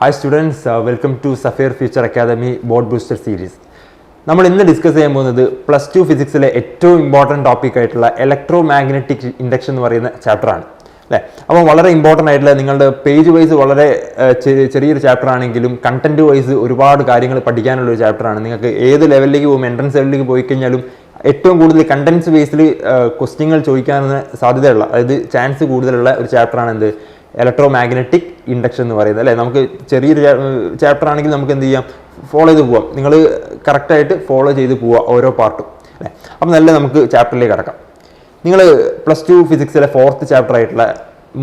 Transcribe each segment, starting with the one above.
Hi students, welcome to Sapphire Future Academy Board Booster Series. നമ്മൾ ഇന്ന് discuss ചെയ്യാൻ പോകുന്നത് +2 ഫിസിക്സിലെ ഏറ്റവും ഇമ്പോർട്ടൻറ്റ് ടോപ്പിക് ആയിട്ടുള്ള ഇലക്ട്രോ മാഗ്നറ്റിക് ഇൻഡക്ഷൻ എന്ന് പറയുന്ന ചാപ്റ്ററാണ് അല്ലേ. അപ്പോൾ വളരെ ഇമ്പോർട്ടൻ്റ് ആയിട്ടുള്ള നിങ്ങളുടെ പേജ് വൈസ് വളരെ ചെറിയൊരു ചാപ്റ്റർ ആണെങ്കിലും കണ്ടന്റ് വൈസ് ഒരുപാട് കാര്യങ്ങൾ പഠിക്കാനുള്ള ഒരു ചാപ്റ്ററാണ്. നിങ്ങൾക്ക് ഏത് ലെവലിലേക്ക് പോകും, എൻട്രൻസ് ലെവലിലേക്ക് പോയി കഴിഞ്ഞാലും ഏറ്റവും കൂടുതൽ കണ്ടന്റ്സ് ബേസിൽ ക്വസ്റ്റ്യങ്ങൾ ചോദിക്കാനുള്ള സാധ്യതയുള്ള, അതായത് ചാൻസ് കൂടുതലുള്ള ഒരു ചാപ്റ്ററാണ് എന്ത്, ഇലക്ട്രോ മാഗ്നറ്റിക് ഇൻഡക്ഷൻ എന്ന് പറയുന്നത് അല്ലേ. നമുക്ക് ചെറിയൊരു ചാപ്റ്റർ ആണെങ്കിൽ നമുക്ക് എന്ത് ചെയ്യാം, ഫോളോ ചെയ്ത് പോവാം. നിങ്ങൾ കറക്റ്റായിട്ട് ഫോളോ ചെയ്ത് പോവുക ഓരോ പാർട്ടും അല്ലേ. അപ്പം നല്ല നമുക്ക് ചാപ്റ്ററിലേക്ക് കടക്കാം. നിങ്ങൾ +2 ഫിസിക്സിലെ 4th ചാപ്റ്റർ ആയിട്ടുള്ള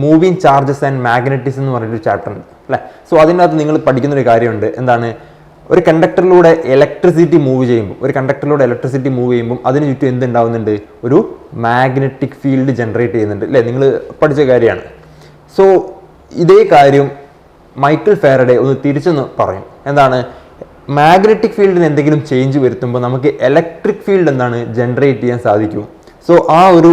മൂവിങ് ചാർജസ് ആൻഡ് മാഗ്നറ്റിസം എന്ന് പറഞ്ഞൊരു ചാപ്റ്റർ ഉണ്ട് അല്ലേ. സോ അതിനകത്ത് നിങ്ങൾ പഠിക്കുന്നൊരു കാര്യമുണ്ട്, എന്താണ്, ഒരു കണ്ടക്ടറിലൂടെ ഇലക്ട്രിസിറ്റി മൂവ് ചെയ്യുമ്പോൾ അതിന് ചുറ്റും എന്തുണ്ടാവുന്നുണ്ട്, ഒരു മാഗ്നറ്റിക് ഫീൽഡ് ജനറേറ്റ് ചെയ്യുന്നുണ്ട് അല്ലേ. നിങ്ങൾ പഠിച്ച കാര്യമാണ്. സോ ഇതേ കാര്യം മൈക്കിൾ ഫാരഡേ ഒന്ന് തിരിച്ചൊന്ന് പറയും, എന്താണ്, മാഗ്നറ്റിക് ഫീൽഡിന് എന്തെങ്കിലും ചേഞ്ച് വരുത്തുമ്പോൾ നമുക്ക് ഇലക്ട്രിക് ഫീൽഡ് എന്താണ് ജനറേറ്റ് ചെയ്യാൻ സാധിക്കും. സോ ആ ഒരു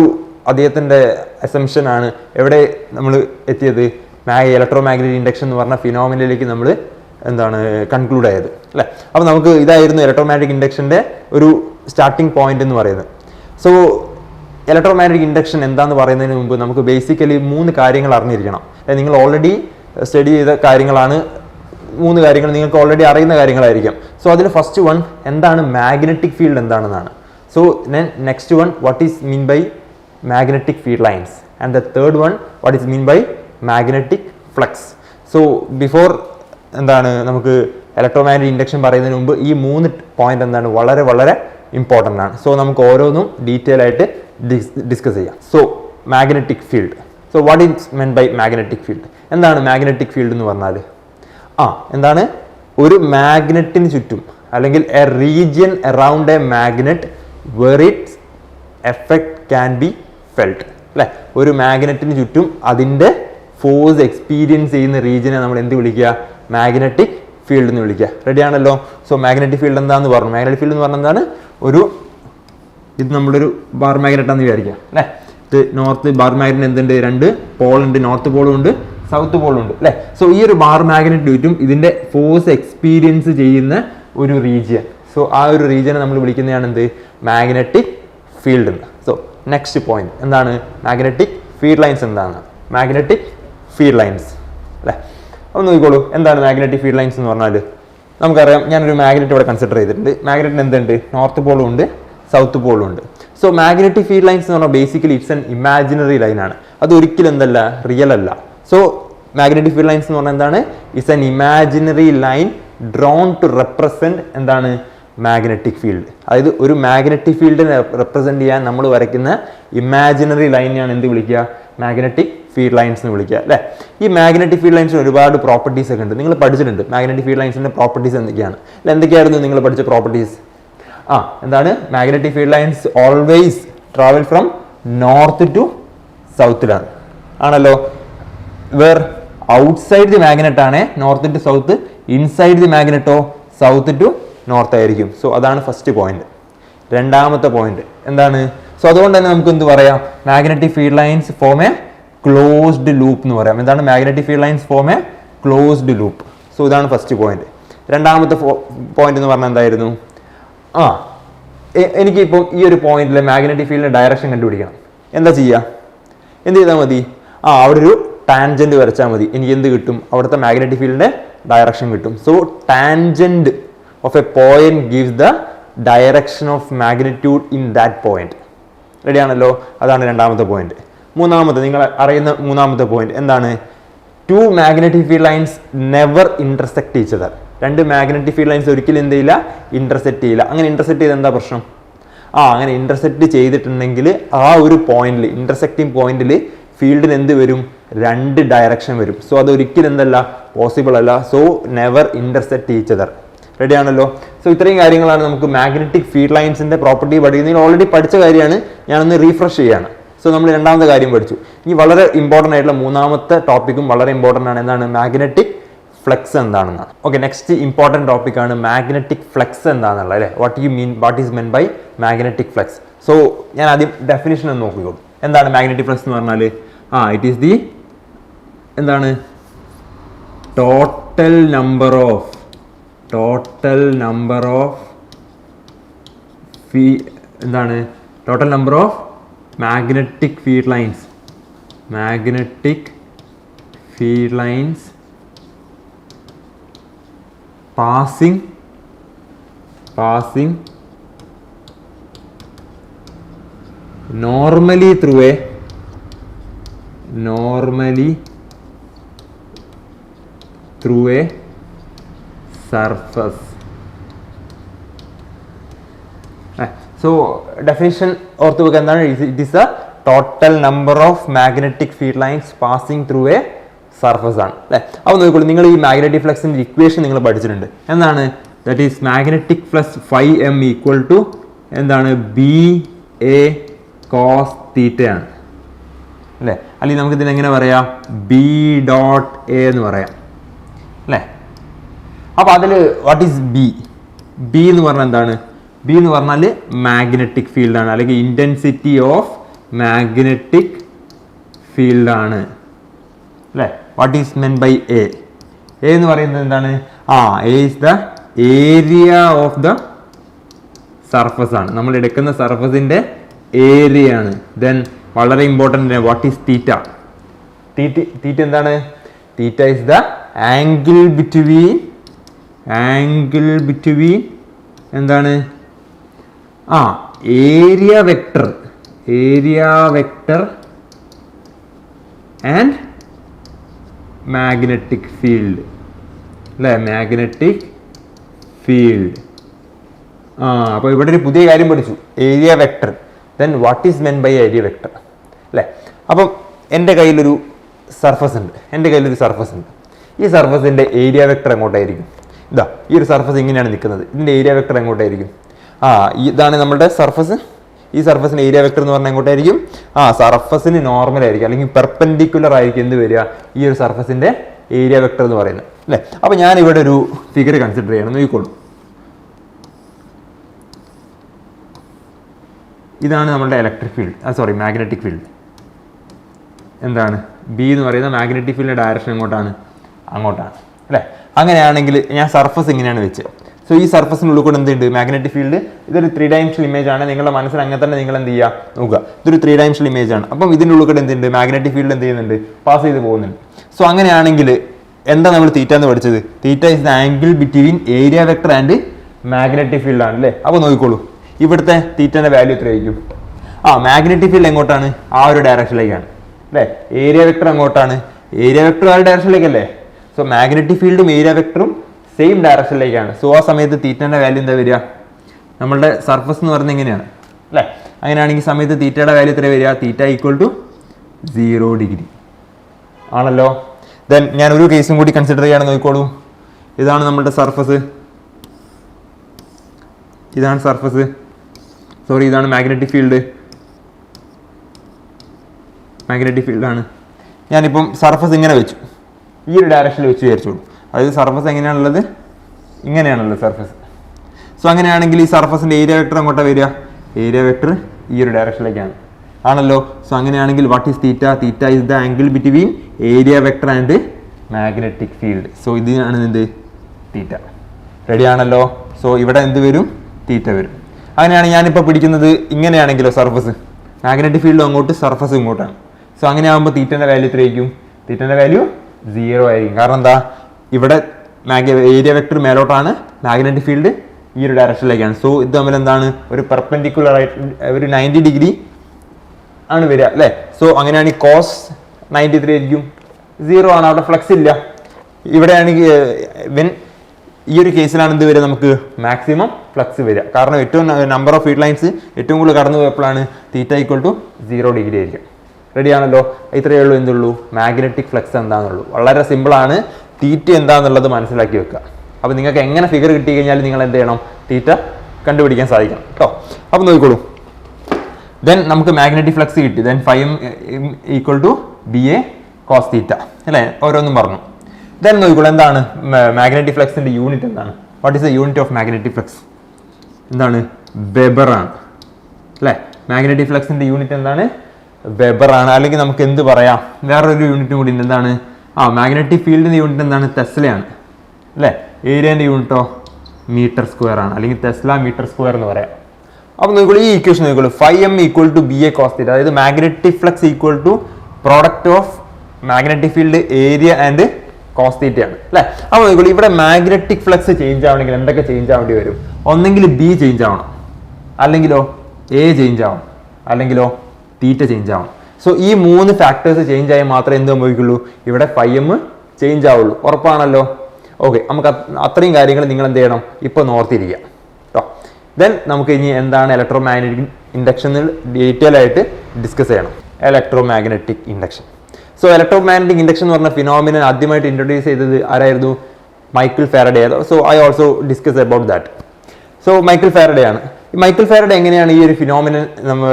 അദ്ദേഹത്തിൻ്റെ അസംഷൻ ആണ് എവിടെ നമ്മൾ എത്തിയത്, ഇലക്ട്രോ മാഗ്നറ്റിക് ഇൻഡക്ഷൻ എന്ന് പറഞ്ഞ ഫിനോമിനയിലേക്ക് നമ്മൾ എന്താണ് കൺക്ലൂഡ് ആയത് അല്ലേ. അപ്പോൾ നമുക്ക് ഇതായിരുന്നു ഇലക്ട്രോ മാഗ്നറ്റിക് ഇൻഡക്ഷൻ്റെ ഒരു സ്റ്റാർട്ടിംഗ് പോയിന്റ് എന്ന് പറയുന്നത്. സോ ഇലക്ട്രോ മാഗ്നറ്റിക് ഇൻഡക്ഷൻ എന്താണെന്ന് പറയുന്നതിന് മുമ്പ് നമുക്ക് ബേസിക്കലി 3 കാര്യങ്ങൾ അറിഞ്ഞിരിക്കണം. നിങ്ങൾ ഓൾറെഡി സ്റ്റഡി ചെയ്ത കാര്യങ്ങളാണ്, 3 കാര്യങ്ങൾ നിങ്ങൾക്ക് ഓൾറെഡി അറിയുന്ന കാര്യങ്ങളായിരിക്കും. സോ അതിൽ ഫസ്റ്റ് വൺ എന്താണ് മാഗ്നറ്റിക് ഫീൽഡ് എന്താണെന്നാണ്. So next one what is mean by magnetic field lines, and the third one what is mean by magnetic flux. So before എന്താണ് നമുക്ക് ഇലക്ട്രോ മാഗ്നറ്റിക് ഇൻഡക്ഷൻ പറയുന്നതിന് മുമ്പ് ഈ 3 പോയിന്റ് എന്താണ് വളരെ വളരെ ഇമ്പോർട്ടൻ്റ് ആണ്. സോ നമുക്ക് ഓരോന്നും ഡീറ്റെയിൽ ആയിട്ട് ഡിസ്കസ് ചെയ്യാം. So magnetic field. So what is men by magnetic field, എന്താണ് മാഗ്നറ്റിക് ഫീൽഡ് എന്ന് പറഞ്ഞാൽ, എന്താണ്, ഒരു മാഗ്നറ്റിന് ചുറ്റും അല്ലെങ്കിൽ a region around a magnet where its effect can be felt അല്ലേ. ഒരു മാഗ്നറ്റിന് ചുറ്റും അതിൻ്റെ ഫോഴ്സ് എക്സ്പീരിയൻസ് ചെയ്യുന്ന റീജിയനെ നമ്മൾ എന്ത് വിളിക്കുക, മാഗ്നറ്റിക് ഫീൽഡ് എന്ന് വിളിക്കുക. റെഡി ആണല്ലോ. സോ മാഗ്നറ്റിക് ഫീൽഡ് എന്താണെന്ന് പറഞ്ഞു. മാഗ്നറ്റിക് ഫീൽഡ് എന്ന് പറഞ്ഞാൽ എന്താണ്, ഇത് നമ്മളൊരു ബാർ മാഗ്നറ്റ് ആണെന്ന് വിചാരിക്കുക അല്ലേ. ഇത് നോർത്ത് ബാർ മാഗ്നറ്റ് എന്തുണ്ട്, 2 പോളുണ്ട്, നോർത്ത് പോളും ഉണ്ട്, സൗത്ത് പോളും ഉണ്ട് അല്ലേ. സോ ഈ ഒരു ബാർ മാഗ്നറ്റ് ചുറ്റും ഇതിന്റെ ഫോഴ്സ് എക്സ്പീരിയൻസ് ചെയ്യുന്ന ഒരു റീജിയൻ, സോ ആ ഒരു റീജിയനെ നമ്മൾ വിളിക്കുന്നതാണ് എന്ത്, മാഗ്നറ്റിക് ഫീൽഡ് എന്ന്. സോ നെക്സ്റ്റ് പോയിന്റ് എന്താണ്, മാഗ്നറ്റിക് ഫീൽഡ് ലൈൻസ് എന്താണ്, മാഗ്നറ്റിക് ഫീൽഡ് ലൈൻസ് അല്ലേ. അപ്പോൾ നോക്കിക്കോളൂ, എന്താണ് മാഗ്നറ്റിക് ഫീൽഡ് ലൈൻസ് എന്ന് പറഞ്ഞാൽ, നമുക്കറിയാം ഞാനൊരു മാഗ്നറ്റ് ഇവിടെ കൺസിഡർ ചെയ്തിട്ടുണ്ട്. മാഗ്നറ്റിന് എന്തുണ്ട്, നോർത്ത് പോളും ഉണ്ട്, സൗത്ത് പോളും ഉണ്ട്. സോ മാഗ്നറ്റിക് ഫീൽഡ് ലൈൻസ് എന്ന് പറഞ്ഞാൽ basically it's an imaginary line ആണ്, അത് ഒരിക്കലും എന്തല്ല, റിയൽ അല്ല. സോ മാഗ്നറ്റിക് ഫീൽഡ് ലൈൻസ് എന്ന് പറഞ്ഞാൽ എന്താണ്, it's an imaginary line drawn to represent എന്താണ്, മാഗ്നറ്റിക് ഫീൽഡ്. അതായത് ഒരു മാഗ്നറ്റിക് ഫീൽഡിനെ റെപ്രസെന്റ് ചെയ്യാൻ നമ്മൾ വരയ്ക്കുന്ന ഇമാജിനറി ലൈനെയാണ് എന്ത് വിളിക്കുക, മാഗ്നറ്റിക് ഫീൽഡ് ലൈൻസ് എന്ന് വിളിക്കുക അല്ലേ. ഈ മാഗ്നറ്റിക് ഫീൽഡ് ലൈൻസിന് ഒരുപാട് പ്രോപ്പർട്ടീസ് ഒക്കെ ഉണ്ട്. നിങ്ങൾ പഠിച്ചിട്ടുണ്ട് മാഗ്നറ്റിക് ഫീൽഡ് ലൈൻസിന്റെ പ്രോപ്പർട്ടീസ് എന്തൊക്കെയാണ് അല്ലെ. എന്തൊക്കെയായിരുന്നു നിങ്ങൾ പഠിച്ച പ്രോപ്പർട്ടീസ്? എന്താണ്, magnetic field lines always travel from north to സൗത്തിലാണ് ആണല്ലോ. വേർ ഔട്ട്സൈഡ് ദി മാഗ്നറ്റ് ആണ് north to south, inside the magnet south to north ആയിരിക്കും. സോ അതാണ് ഫസ്റ്റ് പോയിന്റ്. രണ്ടാമത്തെ പോയിന്റ് എന്താണ്, സോ അതുകൊണ്ട് തന്നെ നമുക്ക് എന്ത് പറയാം, magnetic field lines form a closed loop എന്ന് പറയാം. എന്താണ്, magnetic field lines form a closed loop. So ഇതാണ് ഫസ്റ്റ് പോയിന്റ്. രണ്ടാമത്തെ പോയിന്റ് എന്ന് പറഞ്ഞാൽ എന്തായിരുന്നു, എനിക്കിപ്പം ഈ ഒരു പോയിന്റിലെ മാഗ്നറ്റിക് ഫീൽഡിന്റെ ഡയറക്ഷൻ കണ്ടുപിടിക്കണം. എന്താ ചെയ്യുക, എന്ത് ചെയ്താൽ മതി, അവിടെ ഒരു ടാൻജന്റ് വരച്ചാൽ മതി. എനിക്ക് എന്ത് കിട്ടും, അവിടുത്തെ മാഗ്നറ്റിക് ഫീൽഡിന്റെ ഡയറക്ഷൻ കിട്ടും. So tangent of A point gives the direction of magnitude in that point. Ready ആണല്ലോ. അതാണ് രണ്ടാമത്തെ പോയിന്റ്. മൂന്നാമത്തെ നിങ്ങൾ അറിയുന്ന മൂന്നാമത്തെ പോയിന്റ് എന്താണ്, 2 magnetic field lines never intersect each other. 2 magnetic field lines ഒരിക്കലും എന്ത് ചെയ്യില്ല, ഇന്റർസെക്ട് ചെയ്യില്ല. അങ്ങനെ ഇന്റർസെക്ട് ചെയ്ത് എന്താ പ്രശ്നം, അങ്ങനെ ഇന്റർസെക്ട് ചെയ്തിട്ടുണ്ടെങ്കിൽ ആ ഒരു പോയിന്റിൽ, ഇന്റർസെക്റ്റിംഗ് പോയിന്റിൽ ഫീൽഡിന് എന്ത് വരും, 2 ഡയറക്ഷൻ വരും. സോ അത് ഒരിക്കലും എന്തല്ല, പോസിബിൾ അല്ല. So never intersect each other. Ready ആണല്ലോ. സോ ഇത്രയും കാര്യങ്ങളാണ് നമുക്ക് മാഗ്നറ്റിക് ഫീൽഡ് ലൈൻസിന്റെ പ്രോപ്പർട്ടി പഠിക്കുന്നതിൽ ഓൾറെഡി പഠിച്ച കാര്യമാണ്, ഞാനൊന്ന് റീഫ്രഷ് ചെയ്യാണ്. സോ നമ്മൾ രണ്ടാമത്തെ കാര്യം പഠിച്ചു. ഇനി വളരെ ഇമ്പോർട്ടൻ്റ് ആയിട്ടുള്ള മൂന്നാമത്തെ ടോപ്പിക്കും വളരെ ഇമ്പോർട്ടൻ്റ് ആണ്, എന്താണ്, മാഗ്നറ്റിക് ഫ്ലക്സ് എന്താണെന്നാണ്. ഓക്കെ, നെക്സ്റ്റ് ഇമ്പോർട്ടൻറ്റ് ടോപ്പിക് ആണ് മാഗ്നറ്റിക് ഫ്ലക്സ് എന്താണെന്നുള്ളത് അല്ലേ. What is men by magnetic flux. So ഞാൻ ആദ്യം ഡെഫിനിഷൻ ഒന്ന് നോക്കിക്കോളൂ. എന്താണ് മാഗ്നറ്റിക് ഫ്ലക്സ് എന്ന് പറഞ്ഞാൽ, ഇറ്റ് ഈസ് ദി എന്താണ് ടോട്ടൽ നമ്പർ ഓഫ് എന്താണ് total number of magnetic field lines passing normally through a surface. So definition ഓർത്ത് വെക്കുക എന്താണ്? It is the total number of magnetic field lines passing through a surface ആണ് അല്ലേ. അപ്പോൾ നോക്കിക്കോളൂ, നിങ്ങൾ ഈ മാഗ്നറ്റിക് ഫ്ലക്സിൻ്റെ ഇക്വേഷൻ നിങ്ങൾ പഠിച്ചിട്ടുണ്ട്. എന്താണ്? That is magnetic flux φm equal to എന്താണ്? BA cos θ ആണ് അല്ലേ. അല്ലെങ്കിൽ നമുക്ക് ഇതിനെ എങ്ങനെ പറയാം? B.A എന്ന് പറയാം അല്ലേ. അപ്പോൾ അതിൽ വാട്ട് ഈസ് ബി എന്ന് പറഞ്ഞാൽ എന്താണ്? ബി എന്ന് പറഞ്ഞാൽ മാഗ്നറ്റിക് ഫീൽഡാണ്, അല്ലെങ്കിൽ ഇൻറ്റൻസിറ്റി ഓഫ് മാഗ്നറ്റിക് ഫീൽഡാണ് അല്ലേ. What is men by A എന്ന് പറയുന്നത് എന്താണ്? A is the area of the surface ആണ്, നമ്മൾ എടുക്കുന്ന സർഫസിന്റെ ഏരിയ ആണ്. ദെൻ വളരെ ഇമ്പോർട്ടൻ്റ്, വാട്ട് ഈസ് തീറ്റ എന്താണ്? Theta is the angle between എന്താണ്? Area vector and magnetic field അല്ലേ. Magnetic field. അപ്പോൾ ഇവിടെ ഒരു പുതിയ കാര്യം പഠിച്ചു, area vector. Then what is men by area vector അല്ലേ. അപ്പം എൻ്റെ കയ്യിലൊരു സർഫസ് ഉണ്ട്. ഈ സർഫസിൻ്റെ ഏരിയ വെക്ടർ എങ്ങോട്ടായിരിക്കും? ഇതാ ഈ ഒരു സർഫസ് ഇങ്ങനെയാണ് നിൽക്കുന്നത്. ഇതിൻ്റെ ഏരിയ വെക്ടർ എങ്ങോട്ടായിരിക്കും? ഇതാണ് നമ്മുടെ സർഫസ്. ഈ സർഫസിന് ഏരിയ വെക്ടർ എന്ന് പറഞ്ഞാൽ എങ്ങോട്ടായിരിക്കും? സർഫസിന് നോർമൽ ആയിരിക്കും, അല്ലെങ്കിൽ പെർപെൻഡിക്കുലർ ആയിരിക്കും എന്ത് വരിക? ഈ ഒരു സർഫസിന്റെ ഏരിയ വെക്ടർ എന്ന് പറയുന്നത് അല്ലേ. അപ്പോൾ ഞാൻ ഇവിടെ ഒരു ഫിഗർ കൺസിഡർ ചെയ്യണം. നോക്കിക്കോളൂ, ഇതാണ് നമ്മുടെ മാഗ്നറ്റിക് ഫീൽഡ്. എന്താണ്? ബി എന്ന് പറയുന്ന മാഗ്നറ്റിക് ഫീൽഡിന്റെ ഡയറക്ഷൻ അങ്ങോട്ടാണ് അല്ലേ. അങ്ങനെയാണെങ്കിൽ ഞാൻ സർഫസ് ഇങ്ങനെയാണ് വെച്ചത്. സോ ഈ സർഫസിനുള്ളിൽ കൂടെ എന്തുണ്ട്? Magnetic field. ഇതൊരു 3 ഡയമെൻഷണൽ ഇമേജ് ആണ്. നിങ്ങളുടെ മനസ്സിൽ അങ്ങനെ തന്നെ നിങ്ങൾ എന്ത് ചെയ്യുക നോക്കുക. ഇതൊരു 3 ഡയമെൻഷണൽ ഇമേജ് ആണ്. അപ്പം ഇതിൻ്റെ ഉള്ളിൽ കൂടെ എന്തുണ്ട്? മാഗ്നറ്റിക് ഫീൽഡ് എന്ത് ചെയ്യുന്നുണ്ട്? പാസ് ചെയ്ത് പോകുന്നുണ്ട്. സോ അങ്ങനെയാണെങ്കിൽ എന്താ നമ്മൾ തീറ്റ എന്ന് പഠിച്ചത്? തീറ്റ is the angle between area vector and magnetic field ആണ് അല്ലേ. അപ്പോൾ നോക്കിക്കോളൂ, ഇവിടുത്തെ തീറ്റന്റെ വാല്യൂ എത്രയായിരിക്കും? മാഗ്നറ്റിക് ഫീൽഡ് എങ്ങോട്ടാണ്? ആ ഒരു ഡയറക്ഷനിലേക്കാണ് അല്ലേ. ഏരിയ വെക്ടർ എങ്ങോട്ടാണ്? ഏരിയ വെക്ടർ ആ ഒരു ഡയറക്ഷനിലേക്കല്ലേ. സോ മാഗ്നറ്റിക് ഫീൽഡും ഏരിയ വെക്ടറും സെയിം ഡയറക്ഷനിലേക്കാണ്. സോ ആ സമയത്ത് തീറ്റന്റെ വാല്യൂ എന്താ വരിക? നമ്മളുടെ സർഫസ് എന്ന് പറയുന്നത് എങ്ങനെയാണ് അല്ലേ. അങ്ങനെയാണെങ്കിൽ സമയത്ത് തീറ്റയുടെ വാല്യൂ എത്ര വരിക? തീറ്റ ഈക്വൽ ടു 0 ഡിഗ്രി ആണല്ലോ. ദെൻ ഞാൻ ഒരു കേസും കൂടി കൺസിഡർ ചെയ്യണം. നോക്കിക്കോളൂ, ഇതാണ് നമ്മുടെ സർഫസ്. ഇതാണ് മാഗ്നറ്റിക് ഫീൽഡാണ്. ഞാനിപ്പം സർഫസ് ഇങ്ങനെ വെച്ചു, ഈ ഒരു ഡയറക്ഷനിൽ വെച്ച് വിചാരിച്ചോളൂ. അതായത് സർഫസ് എങ്ങനെയാണുള്ളത്? ഇങ്ങനെയാണുള്ളത് സർഫസ്. സോ അങ്ങനെയാണെങ്കിൽ ഈ സർഫസിന്റെ ഏരിയ വെക്ടർ അങ്ങോട്ടാണ് വരിക? ഏരിയ വെക്ടർ ഈ ഒരു ഡയറക്ഷനിലേക്കാണ് ആണല്ലോ. സോ അങ്ങനെയാണെങ്കിൽ what is theta? Theta is the angle between area vector and magnetic field. So ഇതിനാണ് എന്ത്? തീറ്റ. റെഡി ആണല്ലോ. സോ ഇവിടെ എന്ത് വരും? തീറ്റ വരും. അങ്ങനെയാണ് ഞാനിപ്പോൾ പിടിക്കുന്നത്. ഇങ്ങനെയാണെങ്കിലോ സർഫസ്, മാഗ്നറ്റിക് ഫീൽഡ് അങ്ങോട്ട്, സർഫസ് ഇങ്ങോട്ടാണ്. സോ അങ്ങനെ ആകുമ്പോൾ തീറ്റന്റെ വാല്യൂ എത്രയായിരിക്കും? തീറ്റന്റെ വാല്യൂ 0 ആയിരിക്കും. കാരണം എന്താ? ഇവിടെ ഏരിയ വെക്ടർ മേലോട്ടാണ്, മാഗ്നറ്റിക് ഫീൽഡ് ഈ ഒരു ഡയറക്ഷനിലേക്കാണ്. സോ ഇത് തമ്മിൽ എന്താണ്? ഒരു പെർപെൻഡിക്കുലർ ആയിട്ട് ഒരു 90 ഡിഗ്രി ആണ് വരിക അല്ലേ. സോ അങ്ങനെയാണെങ്കിൽ കോസ് 93 ആയിരിക്കും. 0 ആണ്, അവിടെ ഫ്ലക്സ് ഇല്ല. ഇവിടെയാണെങ്കിൽ ഈ ഒരു കേസിലാണ് എന്ത് വരിക? നമുക്ക് മാക്സിമം ഫ്ലക്സ് വരിക. കാരണം ഏറ്റവും നമ്പർ ഓഫ് ഫീൽഡ് ലൈൻസ് ഏറ്റവും കൂടുതൽ കടന്നു പോയപ്പോഴാണ് തീറ്റ ഈക്വൽ ടു 0 ഡിഗ്രി ആയിരിക്കും. റെഡി ആണല്ലോ. ഇത്രയേ ഉള്ളൂ. എന്തുള്ളൂ? മാഗ്നറ്റിക് ഫ്ലക്സ് എന്താണെന്നുള്ളൂ. വളരെ സിമ്പിളാണ്. തീറ്റ എന്താണെന്നുള്ളത് മനസ്സിലാക്കി വെക്കുക. അപ്പോൾ നിങ്ങൾക്ക് എങ്ങനെ ഫിഗർ കിട്ടി കഴിഞ്ഞാൽ നിങ്ങൾ എന്ത് ചെയ്യണം? തീറ്റ കണ്ടുപിടിക്കാൻ സാധിക്കണം കേട്ടോ. അപ്പോൾ നോക്കിക്കോളൂ, ദെൻ നമുക്ക് മാഗ്നറ്റിക് ഫ്ലക്സ് കിട്ടി. Then φm equal to BA cos θ അല്ലേ. ഓരോന്നും പറഞ്ഞു. ദെൻ നോക്കിക്കോളൂ, എന്താണ് മാഗ്നറ്റിക് ഫ്ലക്സിന്റെ യൂണിറ്റ് എന്താണ്? What is the unit of magnetic flux? എന്താണ്? വെബർ ആണ് അല്ലേ. മാഗ്നറ്റിക് ഫ്ലക്സിന്റെ യൂണിറ്റ് എന്താണ്? വെബർ ആണ്. അല്ലെങ്കിൽ നമുക്ക് എന്ത് പറയാം? വേറൊരു യൂണിറ്റും കൂടി ഉണ്ട്. എന്താണ്? മാഗ്നറ്റിക് ഫീൽഡിന്റെ യൂണിറ്റ് എന്താണ്? ടെസ്ലയാണ് അല്ലേ. ഏരിയന്റെ യൂണിറ്റോ മീറ്റർ സ്ക്വയർ ആണ്, അല്ലെങ്കിൽ ടെസ്ല മീറ്റർ സ്ക്വയർ എന്ന് പറയാം. അപ്പോൾ നോക്കിക്കോളൂ, ഈ ഇക്വേഷൻ നോക്കിക്കോളൂ, φm equal to B A cos theta, അതായത് magnetic flux equal to product of magnetic field area and cos തീറ്റയാണ് അല്ലേ. അപ്പോൾ നോക്കിക്കോളൂ, ഇവിടെ മാഗ്നറ്റിക് ഫ്ലക്സ് ചേഞ്ച് ആവണമെങ്കിൽ എന്തൊക്കെ ചേഞ്ച് ആവേണ്ടി വരും? ഒന്നെങ്കിൽ ബി ചേഞ്ച് ആവണം, അല്ലെങ്കിലോ എ ചേഞ്ച് ആവണം, അല്ലെങ്കിലോ തീറ്റ ചേഞ്ച് ആവണം. സോ ഈ 3 ഫാക്ടേഴ്സ് ചേഞ്ച് ആയാൽ മാത്രമേ എന്ത് സംഭവിക്കുള്ളൂ? ഇവിടെ φm ചേഞ്ച് ആവുള്ളൂ. ഉറപ്പാണല്ലോ? ഓക്കെ, നമുക്ക് അത്രയും കാര്യങ്ങൾ നിങ്ങൾ എന്ത് ചെയ്യണം? ഇപ്പോൾ ഓർത്തിരിക്കുക കേട്ടോ. ദെൻ നമുക്ക് ഇനി എന്താണ് ഇലക്ട്രോ മാഗ്നറ്റിക് ഇൻഡക്ഷൻ ഡീറ്റെയിൽ ആയിട്ട് ഡിസ്കസ് ചെയ്യണം. Electro magnetic induction. So electro magnetic induction എന്ന് പറഞ്ഞ ഫിനോമിനൻ ആദ്യമായിട്ട് ഇൻട്രൊഡ്യൂസ് ചെയ്തത് ആരായിരുന്നു? Michael Faraday. So I also discuss about that. So Michael Faraday ആണ്. ഈ മൈക്കിൾ ഫാരഡേ എങ്ങനെയാണ് ഈ ഒരു ഫിനോമിനൻ നമ്മൾ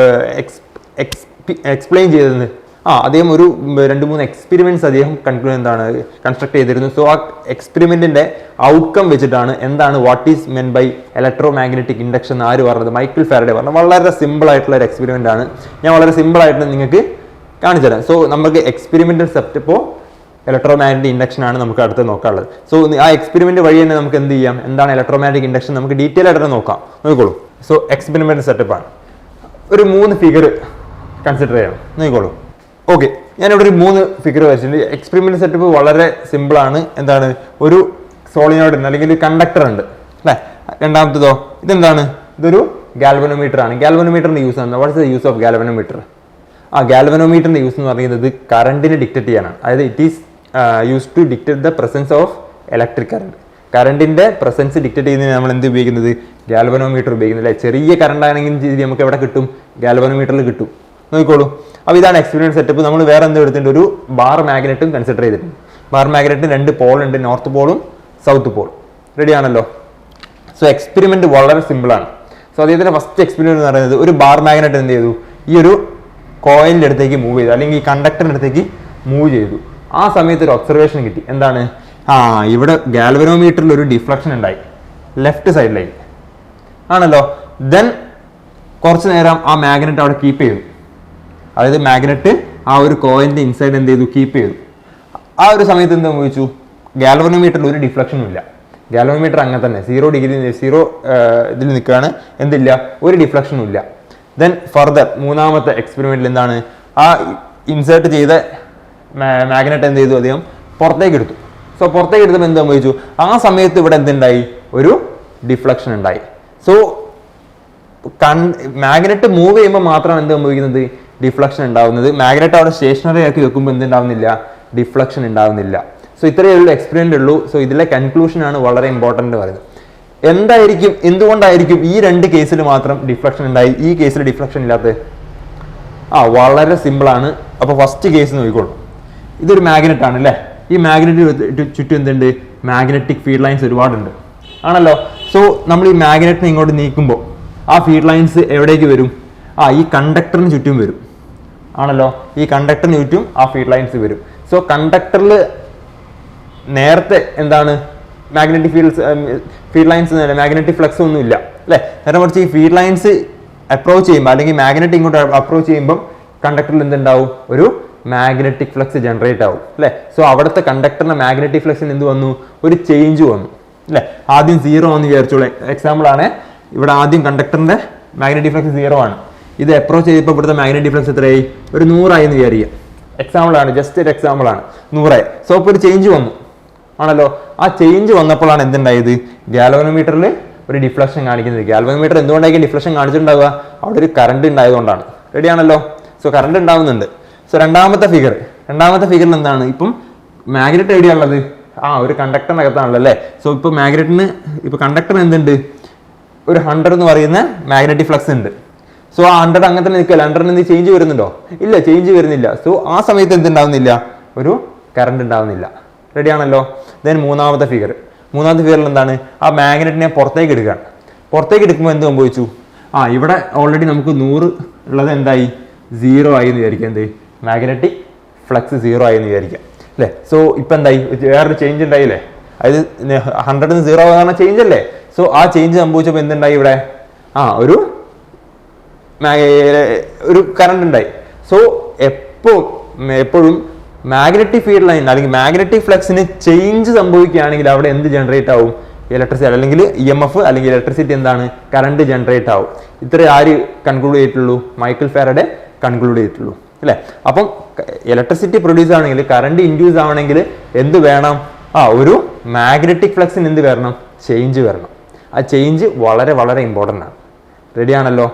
എക്സ്പ്ലെയിൻ ചെയ്തത്? അദ്ദേഹം ഒരു 2-3 എക്സ്പെരിമെന്റ്സ് അദ്ദേഹം കൺസ്ട്രക്ട് ചെയ്തിരുന്നു. സോ ആ എക്സ്പെരിമെന്റിന്റെ ഔട്ട്കം വെച്ചിട്ടാണ് എന്താണ് what is men by electro magnetic induction ആര് പറഞ്ഞത്? മൈക്കിൾ ഫാരഡേ പറഞ്ഞു. വളരെ സിമ്പിൾ ആയിട്ടുള്ള ഒരു എക്സ്പെരിമെന്റ് ആണ്. ഞാൻ വളരെ സിമ്പിൾ ആയിട്ട് നിങ്ങൾക്ക് കാണിച്ചു തരാം. സോ നമുക്ക് എക്സ്പെരിമെന്റൽ സെപ്റ്റ് ഇപ്പോൾ ഇലക്ട്രോ മാഗ്നറ്റിക് ഇൻഡക്ഷൻ ആണ് നമുക്ക് അടുത്ത് നോക്കാനുള്ളത്. സോ ആ എക്സ്പെരിമെന്റ് വഴി തന്നെ നമുക്ക് എന്ത് ചെയ്യാം? എന്താണ് ഇലക്ട്രോ മാഗ്നറ്റിക് ഇൻഡക്ഷൻ നമുക്ക് ഡീറ്റെയിൽ ആയിട്ട് നോക്കാം. നോക്കിക്കോളൂ. സോ എക്സ്പെരിമെന്റൽ സെറ്റപ്പ് ആണ്. ഒരു 3 ഫിഗർ കൺസിഡർ ചെയ്യണം. നോക്കിക്കോളൂ. ഓക്കെ, ഞാനിവിടെ ഒരു 3 ഫിഗർ വരച്ചിട്ടുണ്ട്. എക്സ്പെരിമെന്റ് സെറ്റപ്പ് വളരെ സിമ്പിൾ ആണ്. എന്താണ്? ഒരു സോളിനോയിഡ് ഉണ്ട്, അല്ലെങ്കിൽ ഒരു കണ്ടക്ടർ ഉണ്ട് അല്ലേ. രണ്ടാമത്തതോ ഇതെന്താണ്? ഇതൊരു ഗാൽവനോമീറ്റർ ആണ്. ഗാൽവനോമീറ്ററിന്റെ യൂസ് ആണ്. What's the use of galvanometer? ഗാൽവനോമീറ്ററിന്റെ യൂസ് എന്ന് പറയുന്നത് കറണ്ടിനെ ഡിക്റ്റേറ്റ് ചെയ്യാനാണ്. അതായത് it is use to detect the presence of electric current. കറണ്ടിന്റെ പ്രസൻസ് ഡിക്റ്റേറ്റ് ചെയ്യുന്നതിന് നമ്മൾ എന്ത് ഉപയോഗിക്കുന്നത്? ഗാൽവനോമീറ്റർ ഉപയോഗിക്കുന്നത് അല്ലേ. ചെറിയ കറണ്ട് ആണെങ്കിൽ നമുക്ക് എവിടെ കിട്ടും? ഗാൽവനോമീറ്ററിൽ കിട്ടും. നോക്കിക്കോളൂ. അപ്പോൾ ഇതാണ് എക്സ്പെരിമെന്റ് സെറ്റപ്പ്. നമ്മൾ വേറെ എന്ത് എടുത്തിട്ടുണ്ട്? ഒരു ബാർ മാഗ്നറ്റും കൺസിഡർ ചെയ്തിട്ടുണ്ട്. ബാർ മാഗ്നറ്റിന് 2 പോൾ ഉണ്ട്, നോർത്ത് പോളും സൗത്ത് പോളും. റെഡി ആണല്ലോ? സോ എക്സ്പെരിമെന്റ് വളരെ സിമ്പിൾ ആണ്. സോ അദ്ദേഹത്തിന്റെ ഫസ്റ്റ് എക്സ്പെരിമെന്റ് എന്ന് പറയുന്നത് ഒരു ബാർ മാഗ്നറ്റ് എന്ത് ചെയ്തു? ഈ ഒരു കോയിലിന്റെ അടുത്തേക്ക് മൂവ് ചെയ്തു, അല്ലെങ്കിൽ ഈ കണ്ടക്ടറിന്റെ അടുത്തേക്ക് മൂവ് ചെയ്തു. ആ സമയത്ത് ഒരു ഒബ്സർവേഷൻ കിട്ടി. എന്താണ്? ഇവിടെ ഗാൽവനോമീറ്ററിൽ ഒരു ഡിഫ്ലക്ഷൻ ഉണ്ടായി, ലെഫ്റ്റ് സൈഡിലേക്ക് ആണല്ലോ. ദെൻ കുറച്ച് നേരം ആ മാഗ്നറ്റ് അവിടെ കീപ്പ് ചെയ്തു. അതായത് മാഗ്നറ്റ് ആ ഒരു കോയിലിന്റെ ഇൻസൈഡ് എന്ത് ചെയ്തു? കീപ്പ് ചെയ്തു. ആ ഒരു സമയത്ത് എന്ത് സംഭവിച്ചു? ഗാൽവനോമീറ്ററിൽ ഒരു ഡിഫ്ലക്ഷനും ഇല്ല. ഗാൽവനോമീറ്റർ അങ്ങനെ തന്നെ 0 ഡിഗ്രി ഇതിൽ നിൽക്കുകയാണ്. എന്തില്ല? ഒരു ഡിഫ്ലക്ഷനും ഇല്ല. ദെൻ ഫർദർ മൂന്നാമത്തെ എക്സ്പെരിമെന്റിൽ എന്താണ്? ആ ഇൻസേർട്ട് ചെയ്ത മാഗ്നറ്റ് എന്ത് ചെയ്തു? അദ്ദേഹം പുറത്തേക്ക് എടുത്തു. സോ പുറത്തേക്ക് എടുത്തപ്പോൾ എന്ത് സംഭവിച്ചു? ആ സമയത്ത് ഇവിടെ എന്തുണ്ടായി? ഒരു ഡിഫ്ലക്ഷൻ ഉണ്ടായി. സോ മാഗ്നറ്റ് മൂവ് ചെയ്യുമ്പോൾ മാത്രമാണ് എന്ത് സംഭവിക്കുന്നത്? ഡിഫ്ലക്ഷൻ ഉണ്ടാവുന്നത്. മാഗ്നറ്റ് അവിടെ സ്റ്റേഷനറി ആക്കി വെക്കുമ്പോൾ എന്തുണ്ടാവുന്നില്ല? ഡിഫ്ലക്ഷൻ ഉണ്ടാവുന്നില്ല. സോ ഇത്രയേ ഉള്ളൂ എക്സ്പെരിമെന്റ് ഉള്ളൂ. സോ ഇതിലെ കൺക്ലൂഷൻ ആണ് വളരെ ഇമ്പോർട്ടന്റ് പറയുന്നത്. എന്തായിരിക്കും, എന്തുകൊണ്ടായിരിക്കും ഈ 2 കേസിൽ മാത്രം ഡിഫ്ലക്ഷൻ ഉണ്ടായി, ഈ കേസിൽ ഡിഫ്ലക്ഷൻ ഇല്ലാത്തത്? വളരെ സിമ്പിൾ ആണ്. അപ്പോൾ ഫസ്റ്റ് കേസ് നോക്കിക്കോളൂ. ഇതൊരു മാഗ്നറ്റ് ആണ് അല്ലേ. ഈ മാഗ്നറ്റ് ചുറ്റും എന്തുണ്ട്? മാഗ്നറ്റിക് ഫീൽഡ് ലൈൻസ് ഒരുപാടുണ്ട് ആണല്ലോ. സോ നമ്മൾ ഈ മാഗ്നറ്റിനെ ഇങ്ങോട്ട് നീക്കുമ്പോൾ ആ ഫീൽഡ് ലൈൻസ് എവിടേക്ക് വരും? ഈ കണ്ടക്ടറിന് ചുറ്റും വരും ആണല്ലോ. ഈ കണ്ടക്ടറിന് ചുറ്റും ആ ഫീൽഡ് ലൈൻസ് വരും. സോ കണ്ടക്ടറിൽ നേരത്തെ എന്താണ്? Magnetic field lines magnetic flux ഒന്നും ഇല്ല അല്ലേ. നേരെ മറിച്ച് ഈ ഫീൽഡ് ലൈൻസ് അപ്രോച്ച് ചെയ്യുമ്പോൾ, അല്ലെങ്കിൽ മാഗ്നറ്റ് ഇങ്ങോട്ട് അപ്രോച്ച് ചെയ്യുമ്പോൾ കണ്ടക്ടറിൽ എന്തുണ്ടാവും? ഒരു മാഗ്നറ്റിക് ഫ്ലക്സ് ജനറേറ്റ് ആവും അല്ലേ. സോ അവിടുത്തെ കണ്ടക്ടറിന്റെ മാഗ്നറ്റിക് ഫ്ലക്സിന് എന്ത് വന്നു? ഒരു ചേഞ്ച് വന്നു അല്ലേ. ആദ്യം 0 എന്ന് വിചാരിച്ചോളൂ. എക്സാമ്പിൾ ആണ്. ഇവിടെ ആദ്യം കണ്ടക്ടറിന്റെ മാഗ്നറ്റിക് ഫ്ലക്സ് 0 ആണ്. ഇത് അപ്രോച്ച് ചെയ്തപ്പോൾ ഇവിടുത്തെ മാഗ്നറ്റിക് ഫ്ലക്സ് എത്രയായി? ഒരു 100 ആയി എന്ന് വിചാരിക്കുക. എക്സാമ്പിൾ ആണ്, ജസ്റ്റ് ഒരു എക്സാമ്പിൾ ആണ്. 100 ആയി. സോ ഇപ്പോൾ ഒരു ചേഞ്ച് വന്നു ആണല്ലോ. ആ ചേഞ്ച് വന്നപ്പോഴാണ് എന്തുണ്ടായത്? ഗാൽവനോമീറ്ററിൽ ഒരു ഡിഫ്ലക്ഷൻ കാണിക്കുന്നത്. ഗാൽവനോമീറ്റർ എന്തുകൊണ്ടായിരിക്കും ഡിഫ്ലക്ഷൻ കാണിച്ചിട്ടുണ്ടാവുക? അവിടെ ഒരു കറണ്ട് ഉണ്ടായതുകൊണ്ടാണ്. റെഡി ആണല്ലോ? സോ കറണ്ട് ഉണ്ടാവുന്നുണ്ട്. സോ രണ്ടാമത്തെ ഫിഗറിൽ എന്താണ്? ഇപ്പം മാഗ്നറ്റ് എവിടെയാണുള്ളത്? ഒരു കണ്ടക്ടറിനകത്താണല്ലോ അല്ലേ. സോ ഇപ്പോൾ മാഗ്നറ്റിന്, ഇപ്പോൾ കണ്ടക്ടറിന് എന്തുണ്ട്? ഒരു 100 എന്ന് പറയുന്ന മാഗ്നറ്റിക് ഫ്ലക്സ് ഉണ്ട്. സോ ആ 100 അങ്ങനെ തന്നെ നിൽക്കില്ല. 100 ചേഞ്ച് വരുന്നുണ്ടോ? ഇല്ല, ചേഞ്ച് വരുന്നില്ല. സോ ആ സമയത്ത് എന്തുണ്ടാവുന്നില്ല? ഒരു കറണ്ട് ഉണ്ടാവുന്നില്ല. റെഡി ആണല്ലോ? ദെൻ മൂന്നാമത്തെ ഫിഗറിൽ എന്താണ്? ആ മാഗ്നറ്റിനെ പുറത്തേക്ക് എടുക്കുകയാണ്. പുറത്തേക്ക് എടുക്കുമ്പോൾ എന്ത് സംഭവിച്ചു? ഇവിടെ ഓൾറെഡി നമുക്ക് 100 ഉള്ളത് എന്തായി? 0 ആയി എന്ന് വിചാരിക്കാം. എന്ത്? മാഗ്നറ്റിക് ഫ്ലക്സ് 0 ആയി എന്ന് വിചാരിക്കാം അല്ലേ. സോ ഇപ്പം എന്തായി? വേറൊരു ചേഞ്ച് ഉണ്ടായില്ലേ. അതായത് 100 നിന്ന് 0 ആകുന്ന ചേഞ്ച് അല്ലേ. സോ ആ ചേഞ്ച് സംഭവിച്ചപ്പോൾ എന്തുണ്ടായി? ഇവിടെ ഒരു കറണ്ട് ഉണ്ടായി. സോ എപ്പോഴും മാഗ്നറ്റിക് ഫീൽഡ് ലൈൻ അല്ലെങ്കിൽ മാഗ്നറ്റിക് ഫ്ലക്സിന് ചേഞ്ച് സംഭവിക്കുകയാണെങ്കിൽ അവിടെ എന്ത് ജനറേറ്റ് ആവും? ഇലക്ട്രിസിറ്റി അല്ലെങ്കിൽ EMF അല്ലെങ്കിൽ ഇലക്ട്രിസിറ്റി എന്താണ്? കറണ്ട് ജനറേറ്റ് ആവും. ഇത്ര ആര് കൺക്ലൂഡ് ചെയ്തിട്ടുള്ളൂ? മൈക്കിൾ ഫാരഡെ കൺക്ലൂഡ് ചെയ്തിട്ടുള്ളൂ അല്ലേ? അപ്പം ഇലക്ട്രിസിറ്റി പ്രൊഡ്യൂസ് ആണെങ്കിൽ കറണ്ട് ഇൻഡ്യൂസ് ആവണമെങ്കിൽ എന്ത് വേണം? ഒരു മാഗ്നറ്റിക് ഫ്ലക്സിന് എന്ത് വരണം? ചേഞ്ച് വരണം. ആ ചേഞ്ച് വളരെ വളരെ ഇമ്പോർട്ടൻ്റ് ആണ്. റെഡി ആണല്ലോ?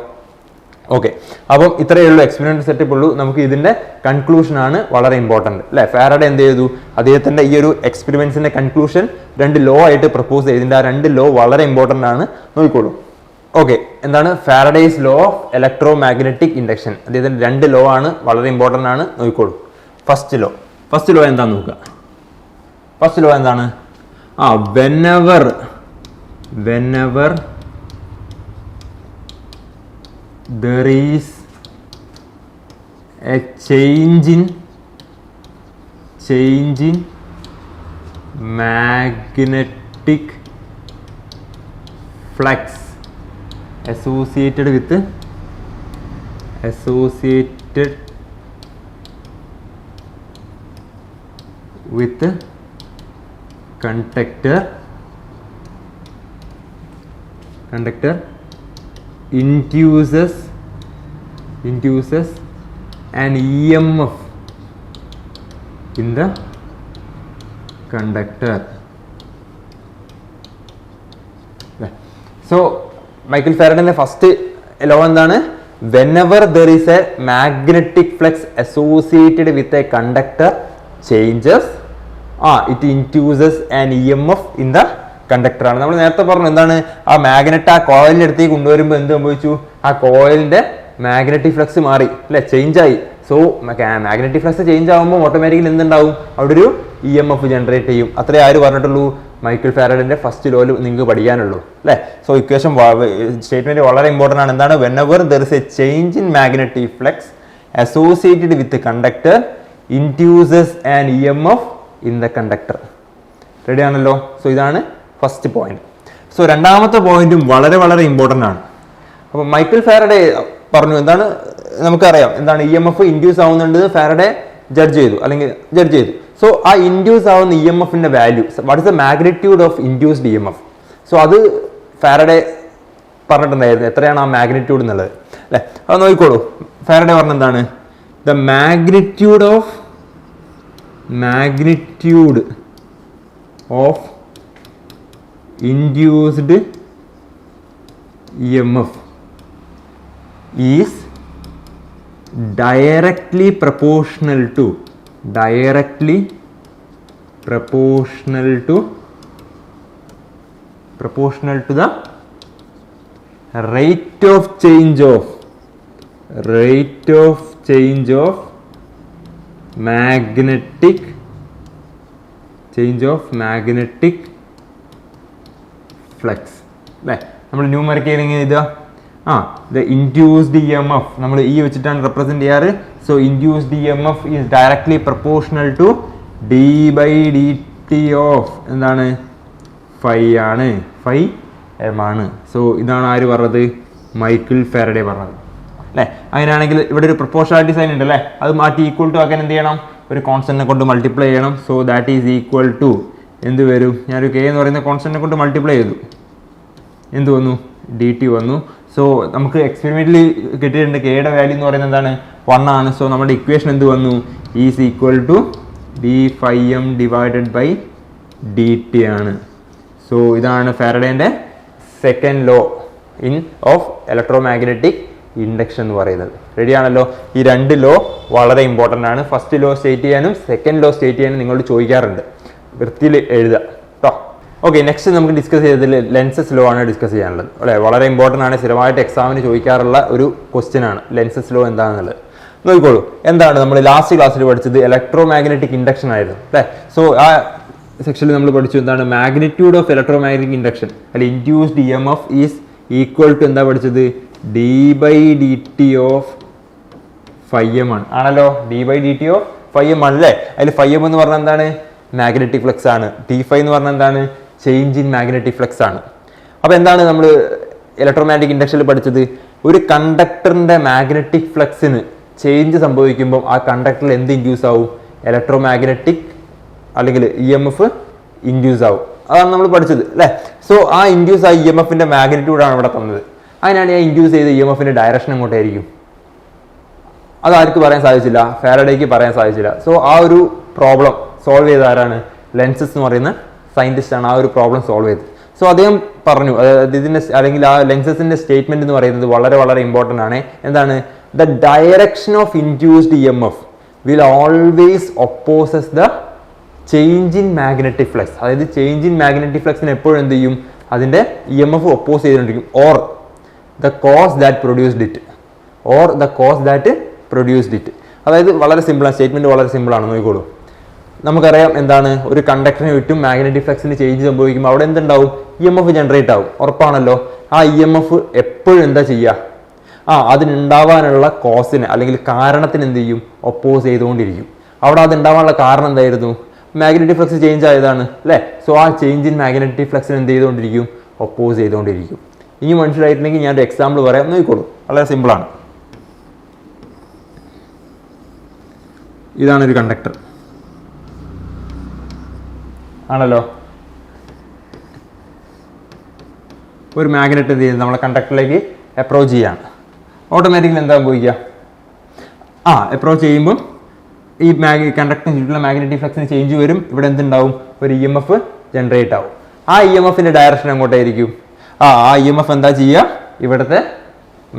ഓക്കെ, അപ്പം ഇത്രയേ ഉള്ളൂ, എക്സ്പെരിമെന്റ് സെറ്റപ്പ് ഉള്ളൂ. നമുക്ക് ഇതിന്റെ കൺക്ലൂഷൻ ആണ് വളരെ ഇമ്പോർട്ടന്റ് അല്ലെ. ഫാരഡെ എന്ത് ചെയ്തു? അദ്ദേഹത്തിന്റെ ഈ ഒരു എക്സ്പെരിമെന്റ്സിന്റെ കൺക്ലൂഷൻ 2 ലോ ആയിട്ട് പ്രപ്പോസ് ചെയ്തു. ഇതിന്റെ ആ 2 ലോ വളരെ ഇമ്പോർട്ടന്റ് ആണ്, നോക്കിക്കോളൂ. ഓക്കെ, എന്താണ്? Faraday's law of electro magnetic induction. അദ്ദേഹത്തിന്റെ 2 ലോ ആണ്, വളരെ ഇമ്പോർട്ടന്റ് ആണ്, നോക്കിക്കോളൂ. ഫസ്റ്റ് ലോ എന്താന്ന് നോക്കുക. ഫസ്റ്റ് ലോ എന്താണ്? whenever there is a change in magnetic flux associated with conductor induces an EMF in the conductor. So Michael Faraday's first law എന്താണ്? Whenever there is a magnetic flux associated with a conductor changes, it induces an EMF in the conductor ആണ്. നമ്മൾ നേരത്തെ പറഞ്ഞു എന്താണ്? ആ magnet ആ കോയിലിന്റെ അടുത്തേക്ക് കൊണ്ടുവരുമ്പോൾ എന്ത് സംഭവിച്ചു? ആ കോയിലിന്റെ മാഗ്നറ്റിക് ഫ്ലക്സ് മാറി അല്ലെ, ചേഞ്ച് ആയി. സോ മാഗ്നറ്റിക് ഫ്ലക്സ് ചേഞ്ച് ആകുമ്പോൾ ഓട്ടോമാറ്റിക്കലി എന്തുണ്ടാവും? അവിടെ ഒരു EMF ജനറേറ്റ് ചെയ്യും. അത്രേ ആര് പറഞ്ഞിട്ടുള്ളൂ? മൈക്കിൾ ഫാരഡേന്റെ ഫസ്റ്റ് ലോയിൽ നിങ്ങൾക്ക് പഠിക്കാനുള്ളൂ അല്ലെ. സോ ഇക്വേഷൻ സ്റ്റേറ്റ്മെന്റ് വളരെ ഇമ്പോർട്ടന്റ് ആണ്. എന്താണ്? whenever there is a change in magnetic flux associated with the conductor induces an EMF in the conductor. Ready ആണല്ലോ? സോ ഇതാണ് ഫസ്റ്റ് പോയിന്റ്. സോ രണ്ടാമത്തെ പോയിന്റും വളരെ വളരെ ഇമ്പോർട്ടൻ്റ് ആണ്. അപ്പോൾ മൈക്കിൾ ഫാരഡേ പറഞ്ഞു എന്താണ്? നമുക്കറിയാം എന്താണ് EMF ഇൻഡ്യൂസ് ആവുന്നുണ്ട്. ഫാരഡേ ജഡ്ജ് ചെയ്തു. സോ ആ ഇൻഡ്യൂസ് ആവുന്ന EMFന്റെ value, what is the magnitude of induced EMF? So അത് ഫാരഡേ പറഞ്ഞിട്ടുണ്ടായിരുന്നു എത്രയാണ് ആ മാഗ്നിറ്റ്യൂഡ് എന്നുള്ളത് അല്ലെ. അത് നോക്കിക്കോളൂ. ഫാരഡേ പറഞ്ഞ എന്താണ്? The magnitude of induced EMF is directly proportional to the rate of change of magnetic flux അല്ലേ. നമ്മൾ ന്യൂമറിക് എങ്ങനെ എഴുതുക? ദ ഇൻഡ്യൂസ്ഡ് EMF നമ്മൾ ഈ വെച്ചിട്ടാണ് റെപ്രസെന്റ് ചെയ്യാറ്. So induced EMF is directly proportional to d/dt of എന്താണ്? ഫൈ ആണ്, ഫൈ m ആണ്. സോ ഇതാണ് ആര് പറഞ്ഞത്? മൈക്കിൾ ഫാരഡേ പറഞ്ഞത് അല്ലേ. അങ്ങനെയാണെങ്കിൽ ഇവിടെ ഒരു പ്രൊപ്പോർഷണാലിറ്റി സൈൻ ഉണ്ട് അല്ലേ, അത് മാറ്റി ഈക്വൽ ടു ആക്കാൻ എന്ത് ചെയ്യണം? ഒരു കോൺസ്റ്റന്റിനെ കൊണ്ട് മൾട്ടിപ്ലൈ ചെയ്യണം. So that is equal to എന്ത് വരും? ഞാനൊരു k എന്ന് പറയുന്ന കോൺസ്റ്റന്റിനെ കൊണ്ട് മൾട്ടിപ്ലൈ ചെയ്തു, എന്ത് വന്നു? dt വന്നു. സോ നമുക്ക് എക്സ്പെരിമെന്റിൽ കിട്ടിയിട്ടുണ്ട് കെയുടെ വാല്യൂ എന്ന് പറയുന്നത് എന്താണ്? 1 ആണ്. സോ നമ്മുടെ ഇക്വേഷൻ എന്ത് വന്നു? Is equal to d/m divided by dt ആണ്. സോ ഇതാണ് ഫാരഡേന്റെ second law of electromagnetic induction എന്ന് പറയുന്നത്. റെഡി ആണല്ലോ? ഈ 2 ലോ വളരെ ഇമ്പോർട്ടൻ്റ് ആണ്. ഫസ്റ്റ് ലോ സ്റ്റേറ്റ് ചെയ്യാനും സെക്കൻഡ് ലോ സ്റ്റേറ്റ് ചെയ്യാനും നിങ്ങളോട് ചോദിക്കാറുണ്ട്, വൃത്തിയിൽ എഴുതുക കേട്ടോ. ഓക്കെ, നെക്സ്റ്റ് നമുക്ക് ഡിസ്കസ് ചെയ്തതിൽ ലെൻസസ് ലോ ആണ് ഡിസ്കസ് ചെയ്യാനുള്ളത് അല്ലേ. വളരെ ഇമ്പോർട്ടൻ്റ് ആണ്, സ്ഥിരമായിട്ട് എക്സാമിന് ചോദിക്കാറുള്ള ഒരു ക്വസ്റ്റ്യൻ ആണ് ലെൻസസ് ലോ എന്താണെന്നുള്ളത്. നോക്കിക്കോളൂ, എന്താണ് നമ്മൾ ലാസ്റ്റ് ക്ലാസ്സിൽ പഠിച്ചത്? ഇലക്ട്രോ മാഗ്നറ്റിക് ഇൻഡക്ഷൻ ആയിരുന്നു അല്ലേ. സോ ആ സെക്ഷനിൽ നമ്മൾ പഠിച്ചു എന്താണ്? Magnitude of electro magnetic induction അല്ലെ induced EMF is equal to എന്താ പഠിച്ചത്? d/dt ഓഫ് ഫൈ എം ആണ്. ആണല്ലോ, d/dt ഓഫ് ഫൈ എം ആണ് അല്ലേ. അതിൽ ഫൈ എം എന്ന് പറഞ്ഞാൽ എന്താണ്? മാഗ്നറ്റിക് ഫ്ലക്സ് ആണ്. d5 എന്ന് പറഞ്ഞാൽ എന്താണ്? ചേഞ്ച് ഇൻ മാഗ്നറ്റിക് ഫ്ലക്സ് ആണ്. അപ്പോൾ എന്താണ് നമ്മൾ ഇലക്ട്രോമാഗ്നറ്റിക് ഇൻഡക്ഷനിൽ പഠിച്ചത്? ഒരു കണ്ടക്ടറിന്റെ മാഗ്നറ്റിക് ഫ്ലക്സിന് ചേഞ്ച് സംഭവിക്കുമ്പോൾ ആ കണ്ടക്ടറിൽ എന്ത് ഇൻഡ്യൂസ് ആവും? ഇലക്ട്രോ മാഗ്നറ്റിക് അല്ലെങ്കിൽ EMF ഇൻഡ്യൂസ് ആവും. അതാണ് നമ്മൾ പഠിച്ചത് അല്ലേ. സോ ആ ഇൻഡ്യൂസ് ആ EMFന്റെ മാഗ്നിറ്റ്യൂഡാണ് ഇവിടെ തന്നത്. അതിനാണ് ഞാൻ ഇൻഡ്യൂസ് ചെയ്ത EMFന്റെ ഡയറക്ഷൻ എങ്ങോട്ടായിരിക്കും അതാർക്ക് പറയാൻ സാധിച്ചില്ല, ഫാരഡേക്ക് പറയാൻ സാധിച്ചില്ല. സോ ആ ഒരു പ്രോബ്ലം സോൾവ് ചെയ്ത ആരാണ്? ലെൻസസ് എന്ന് പറയുന്ന സയന്റിസ്റ്റ് ആണ് ആ ഒരു പ്രോബ്ലം സോൾവ് ചെയ്തത്. സോ അദ്ദേഹം പറഞ്ഞു, അതായത് ഇതിന്റെ അല്ലെങ്കിൽ ആ ലെൻസസിന്റെ സ്റ്റേറ്റ്മെന്റ് എന്ന് പറയുന്നത് വളരെ വളരെ ഇമ്പോർട്ടൻ്റ് ആണ്. എന്താണ്? The direction of induced EMF will always opposes the change in magnetic flux. അതായത് ചേഞ്ച് ഇൻ മാഗ്നറ്റിക് ഫ്ലക്സിന് എപ്പോഴും എന്ത് ചെയ്യും? അതിന്റെ EMF ഒപ്പോസ് ചെയ്തുകൊണ്ടിരിക്കും. Or the cause that produced it, or the cause that produced it. അതായത് വളരെ സിമ്പിളാണ്, സ്റ്റേറ്റ്മെന്റ് വളരെ സിമ്പിളാണ്, നോക്കിക്കോളൂ. നമുക്കറിയാം എന്താണ്, ഒരു കണ്ടക്ടറിന് ചുറ്റും മാഗ്നറ്റിക് ഫ്ലക്സിന് ചേഞ്ച് സംഭവിക്കുമ്പോൾ അവിടെ എന്തുണ്ടാവും? EMF ജനറേറ്റ് ആവും, ഉറപ്പാണല്ലോ. ആ EMF എപ്പോഴും എന്താ ചെയ്യുക? അതിനുണ്ടാവാനുള്ള കോസിന് അല്ലെങ്കിൽ കാരണത്തിന് എന്ത് ചെയ്യും? ഒപ്പോസ് ചെയ്തുകൊണ്ടിരിക്കും. അവിടെ അത് ഉണ്ടാവാനുള്ള കാരണം എന്തായിരുന്നു? മാഗ്നറ്റിക് ഫ്ലക്സ് ചേഞ്ച് ആയതാണ് അല്ലേ. സോ ആ ചേഞ്ച് ഇൻ മാഗ്നറ്റിക് ഫ്ലക്സിന് എന്ത് ചെയ്തുകൊണ്ടിരിക്കും? ഒപ്പോസ് ചെയ്തുകൊണ്ടിരിക്കും. ഇനി മനസ്സിലായിട്ടുണ്ടെങ്കിൽ ഞാനൊരു എക്സാമ്പിൾ പറയാം, നോക്കിക്കോളൂ. വളരെ സിമ്പിളാണ്. ഇതാണൊരു കണ്ടക്ടർ ആണല്ലോ. ഒരു മാഗ്നറ്റ് എന്ത് ചെയ്യുന്നത്? നമ്മളെ കണ്ടക്ടറിലേക്ക് അപ്രോച്ച് ചെയ്യാണ്. ഓട്ടോമാറ്റിക്കലി എന്താ സംഭവിക്കുക? അപ്രോച്ച് ചെയ്യുമ്പോൾ ഈ കണ്ടക്ടറിന് ചുറ്റുള്ള മാഗ്നറ്റിക് ഫ്ലക്സിന് ചേഞ്ച് വരും. ഇവിടെ എന്തുണ്ടാവും? ഒരു EMF ജനറേറ്റ് ആവും. ആ EMFന്റെ ഡയറക്ഷൻ എങ്ങോട്ടായിരിക്കും? ആ EMF എന്താ ചെയ്യുക? ഇവിടുത്തെ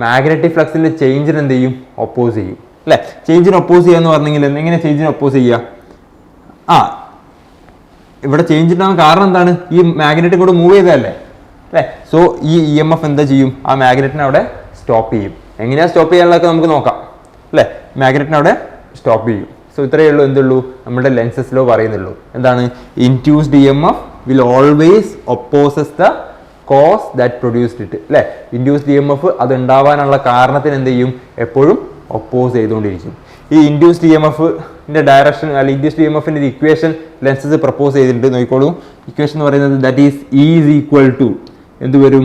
മാഗ്നറ്റിക് ഫ്ലക്സിന്റെ ചേഞ്ചിന് എന്ത് ചെയ്യും? ഒപ്പോസ് ചെയ്യും അല്ലെ. ചേഞ്ചിന് ഒപ്പോസ് ചെയ്യുക എന്ന് പറഞ്ഞെങ്കിൽ എങ്ങനെ ചേഞ്ചിന് ഒപ്പോസ് ചെയ്യുക? ഇവിടെ ചേഞ്ച് ഉണ്ടാകാൻ കാരണം എന്താണ്? ഈ മാഗ്നറ്റ് കൂടെ മൂവ് ചെയ്തതല്ലേ അല്ലേ. സോ ഈ EMF എന്താ ചെയ്യും? ആ മാഗ്നറ്റിനെ അവിടെ സ്റ്റോപ്പ് ചെയ്യും. എങ്ങനെയാ സ്റ്റോപ്പ് ചെയ്യാനുള്ളതൊക്കെ നമുക്ക് നോക്കാം അല്ലേ. മാഗ്നറ്റിനെ അവിടെ സ്റ്റോപ്പ് ചെയ്യും. സോ ഇത്രയേ ഉള്ളൂ. എന്തുള്ളൂ? നമ്മുടെ ലെൻസസ് ലോ പറയുന്നുള്ളൂ. എന്താണ്? Induced EMF will always opposes the cause that produced it അല്ലേ. ഇൻഡ്യൂസ്ഡ് EMF അത് ഉണ്ടാവാനുള്ള കാരണത്തിന് എന്ത് ചെയ്യും? എപ്പോഴും ഒപ്പോസ് ചെയ്തുകൊണ്ടിരിക്കും. ഈ ഇൻഡ്യൂസ്ഡ് EMFന്റെ ഡയറക്ഷൻ അല്ലെങ്കിൽ ഇൻഡ്യൂസ്ഡ് EMFന്റെ ഇക്വേഷൻ ലെൻസസ് പ്രപ്പോസ് ചെയ്തിട്ടുണ്ട്, നോക്കിക്കോളൂ. ഇക്വേഷൻ എന്ന് പറയുന്നത് ദാറ്റ് ഈസ് ഈക്വൽ ടു എന്ത് വരും?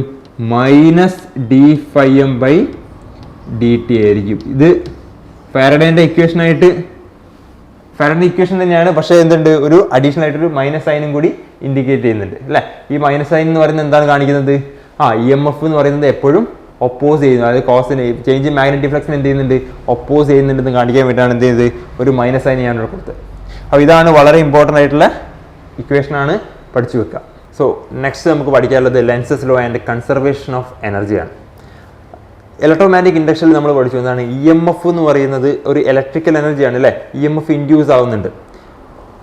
-dφm/dt ആയിരിക്കും. ഇത് ഫാരഡേന്റെ ഇക്വേഷനായിട്ട് ഫാരഡേ ഇക്വേഷൻ തന്നെയാണ്, പക്ഷേ എന്തുണ്ട്? ഒരു അഡീഷണൽ ആയിട്ടൊരു മൈനസ് സൈനും കൂടി ഇൻഡിക്കേറ്റ് ചെയ്യുന്നുണ്ട് അല്ലേ. ഈ മൈനസ് സൈൻ എന്ന് പറയുന്നത് എന്താണ് കാണിക്കുന്നത്? EMF എന്ന് പറയുന്നത് എപ്പോഴും ഒപ്പോസ് ചെയ്യുന്നു. അതായത് കോസിന് ചേഞ്ച് ഇൻ മാഗ്നറ്റിക് ഫ്ലക്സിന് എന്ത് ചെയ്യുന്നുണ്ട്? ഒപ്പോസ് ചെയ്യുന്നുണ്ടെന്ന് കാണിക്കാൻ വേണ്ടിയിട്ടാണ് എന്ത് ചെയ്തത്? ഒരു മൈനസ് സൈൻ ഞാൻ കൊടുത്തത്. അപ്പോൾ ഇതാണ് വളരെ ഇമ്പോർട്ടൻ്റ് ആയിട്ടുള്ള ഇക്വേഷനാണ്, പഠിച്ചു വെക്കുക. സോ നെക്സ്റ്റ് നമുക്ക് പഠിക്കാനുള്ളത് Lenz's law and conservation of എനർജിയാണ്. ഇലക്ട്രോമാഗ്നറ്റിക് ഇൻഡക്ഷനിൽ നമ്മൾ പഠിച്ചു എന്താണ്? EMF എന്ന് പറയുന്നത് ഒരു ഇലക്ട്രിക്കൽ എനർജിയാണ് അല്ലേ. EMF ഇൻഡ്യൂസ് ആവുന്നുണ്ട്.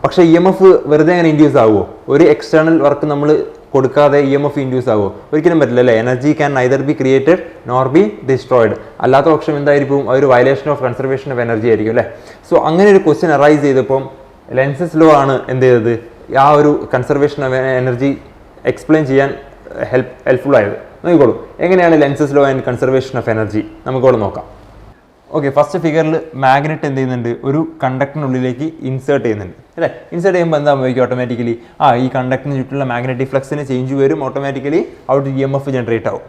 പക്ഷേ EMF വെറുതെ അങ്ങനെ ഇൻഡ്യൂസ് ആവുമോ? ഒരു എക്സ്റ്റേണൽ വർക്ക് നമ്മൾ കൊടുക്കാതെ EMF ഇൻഡ്യൂസ് ആവുമോ? ഒരിക്കലും പറ്റില്ല അല്ലേ. Energy can neither be created nor B destroyed. അല്ലാത്ത പക്ഷം എന്തായിരിക്കും? ഒരു violation of conservation of energy ആയിരിക്കും അല്ലേ. സോ അങ്ങനെ ഒരു ക്വസ്റ്റ്യൻ അറൈസ് ചെയ്തപ്പം ലെൻസസ് ലോ ആണ് എന്ത് ചെയ്തത്? ആ ഒരു കൺസർവേഷൻ ഓഫ് എനർജി എക്സ്പ്ലെയിൻ ചെയ്യാൻ ഹെൽപ്ഫുൾ ആയത്. നോക്കിക്കോളൂ, എങ്ങനെയാണ് Lenz's law and conservation of energy നമുക്കവിടെ നോക്കാം. ഓക്കെ, ഫസ്റ്റ് ഫിഗറിൽ മാഗ്നറ്റ് എന്ത് ചെയ്യുന്നുണ്ട്? ഒരു കണ്ടക്ടറിനുള്ളിലേക്ക് ഇൻസേർട്ട് ചെയ്യുന്നുണ്ട് അല്ലേ. ഇൻസേർട്ട് ചെയ്യുമ്പോൾ എന്താ സംഭവിക്കും? ഓട്ടോമാറ്റിക്കലി ഈ കണ്ടക്ടറിന് ചുറ്റുള്ള മാഗ്നറ്റിക് ഫ്ലക്സിന് ചേഞ്ച് വരും. ഓട്ടോമാറ്റിക്കലി ഔട്ട് EMF ജനറേറ്റ് ആവും.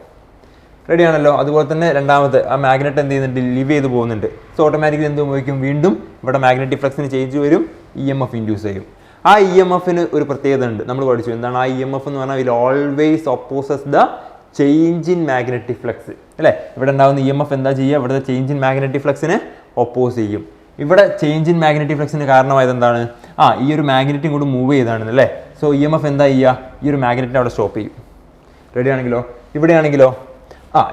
റെഡി ആണല്ലോ. അതുപോലെ തന്നെ രണ്ടാമത്തെ ആ മാഗ്നറ്റ് എന്ത് ചെയ്യുന്നുണ്ട്? ലിവ് ചെയ്ത് പോകുന്നുണ്ട്. സോ ഓട്ടോമാറ്റിക്കലി എന്ത് സംഭവിക്കും? വീണ്ടും ഇവിടെ മാഗ്നറ്റിക് ഫ്ലക്സിന് ചേഞ്ച് വരും, EMF ഇൻഡ്യൂസ് ചെയ്യും. ആ EMFന് ഒരു പ്രത്യേകത ഉണ്ട്, നമ്മൾ പഠിച്ചു. എന്താണ് ആ EMF എന്ന് പറഞ്ഞാൽ? Will always opposes the change in magnetic flux അല്ലേ. ഇവിടെ ഉണ്ടാകുന്ന EMF എന്താ ചെയ്യുക? ഇവിടുത്തെ ചേഞ്ച് ഇൻ മാഗ്നറ്റിക് ഫ്ലക്സിനെ ഒപ്പോസ് ചെയ്യും. ഇവിടെ ചേഞ്ച് ഇൻ മാഗ്നറ്റിക് ഫ്ലക്സിന് കാരണമായത് എന്താണ്? ഈ ഒരു മാഗ്നറ്റും കൂടി മൂവ് ചെയ്താണ് അല്ലേ. സോ EMF എന്താ ചെയ്യുക? ഈ ഒരു മാഗ്നറ്റിനെ അവിടെ സ്റ്റോപ്പ് ചെയ്യും. റെഡി ആണെങ്കിലോ? ഇവിടെയാണെങ്കിലോ